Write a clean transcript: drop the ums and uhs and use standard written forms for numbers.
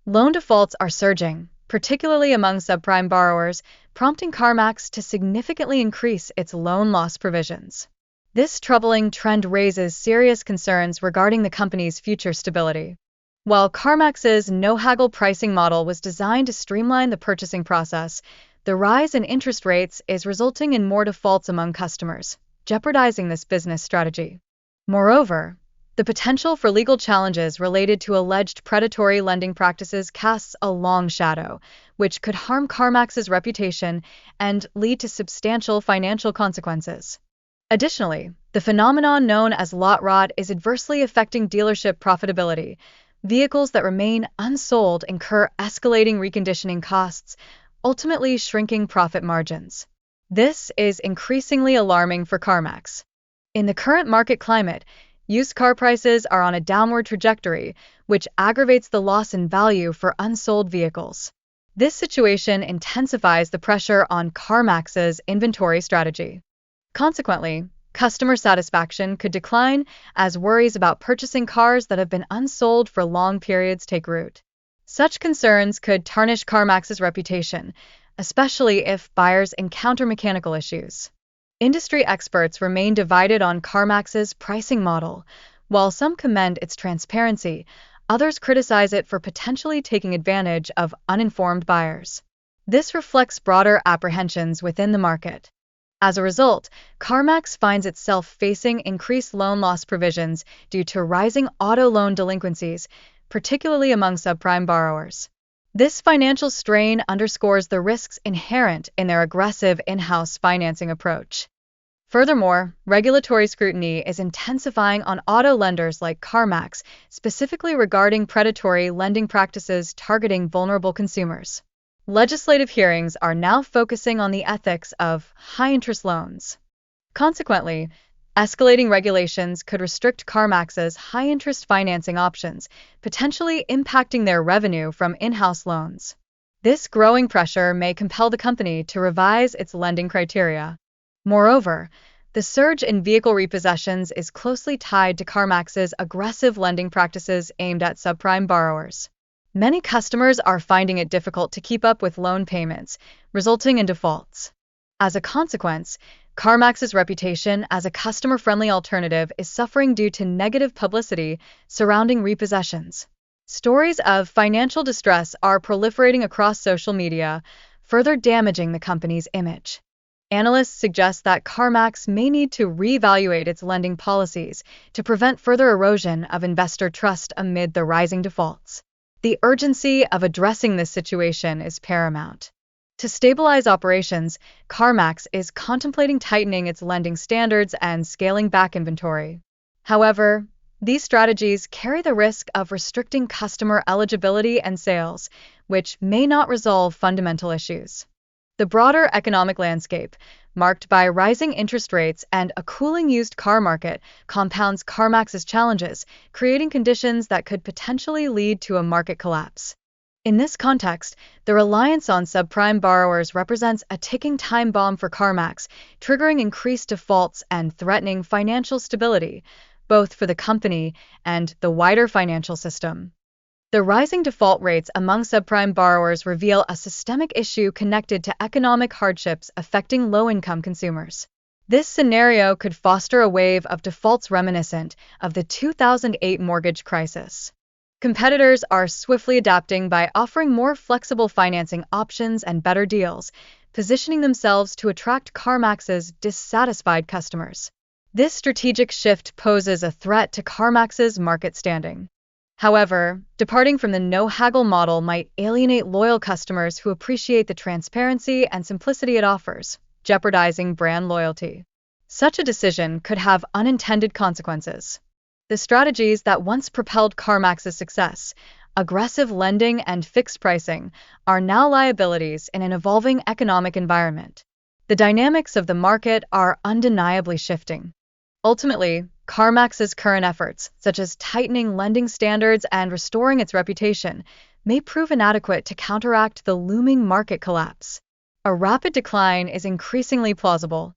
Loan defaults are surging, particularly among subprime borrowers, prompting Carmax to significantly increase its loan loss provisions. This troubling trend raises serious concerns regarding the company's future stability. While Carmax's no-haggle pricing model was designed to streamline the purchasing process, the rise in interest rates is resulting in more defaults among customers, jeopardizing this business strategy. Moreover, the potential for legal challenges related to alleged predatory lending practices casts a long shadow, which could harm Carmax's reputation and lead to substantial financial consequences. Additionally, the phenomenon known as lot rot is adversely affecting dealership profitability. Vehicles that remain unsold incur escalating reconditioning costs, ultimately shrinking profit margins. This is increasingly alarming for Carmax. In the current market climate, used car prices are on a downward trajectory, which aggravates the loss in value for unsold vehicles. This situation intensifies the pressure on Carmax's inventory strategy. Consequently, customer satisfaction could decline as worries about purchasing cars that have been unsold for long periods take root. Such concerns could tarnish Carmax's reputation, especially if buyers encounter mechanical issues. Industry experts remain divided on Carmax's pricing model. While some commend its transparency, others criticize it for potentially taking advantage of uninformed buyers. This reflects broader apprehensions within the market. As a result, Carmax finds itself facing increased loan loss provisions due to rising auto loan delinquencies, particularly among subprime borrowers. This financial strain underscores the risks inherent in their aggressive in-house financing approach. Furthermore, regulatory scrutiny is intensifying on auto lenders like Carmax, specifically regarding predatory lending practices targeting vulnerable consumers. Legislative hearings are now focusing on the ethics of high-interest loans. Consequently, escalating regulations could restrict Carmax's high-interest financing options, potentially impacting their revenue from in-house loans. This growing pressure may compel the company to revise its lending criteria. Moreover, the surge in vehicle repossessions is closely tied to Carmax's aggressive lending practices aimed at subprime borrowers. Many customers are finding it difficult to keep up with loan payments, resulting in defaults. As a consequence, Carmax's reputation as a customer-friendly alternative is suffering due to negative publicity surrounding repossessions. Stories of financial distress are proliferating across social media, further damaging the company's image. Analysts suggest that Carmax may need to reevaluate its lending policies to prevent further erosion of investor trust amid the rising defaults. The urgency of addressing this situation is paramount. To stabilize operations, Carmax is contemplating tightening its lending standards and scaling back inventory. However, these strategies carry the risk of restricting customer eligibility and sales, which may not resolve fundamental issues. The broader economic landscape, marked by rising interest rates and a cooling used car market, compounds Carmax's challenges, creating conditions that could potentially lead to a market collapse. In this context, the reliance on subprime borrowers represents a ticking time bomb for Carmax, triggering increased defaults and threatening financial stability, both for the company and the wider financial system. The rising default rates among subprime borrowers reveal a systemic issue connected to economic hardships affecting low-income consumers. This scenario could foster a wave of defaults reminiscent of the 2008 mortgage crisis. Competitors are swiftly adapting by offering more flexible financing options and better deals, positioning themselves to attract Carmax's dissatisfied customers. This strategic shift poses a threat to Carmax's market standing. However, departing from the no-haggle model might alienate loyal customers who appreciate the transparency and simplicity it offers, jeopardizing brand loyalty. Such a decision could have unintended consequences. The strategies that once propelled Carmax's success, aggressive lending and fixed pricing, are now liabilities in an evolving economic environment. The dynamics of the market are undeniably shifting. Ultimately, Carmax's current efforts, such as tightening lending standards and restoring its reputation, may prove inadequate to counteract the looming market collapse. A rapid decline is increasingly plausible,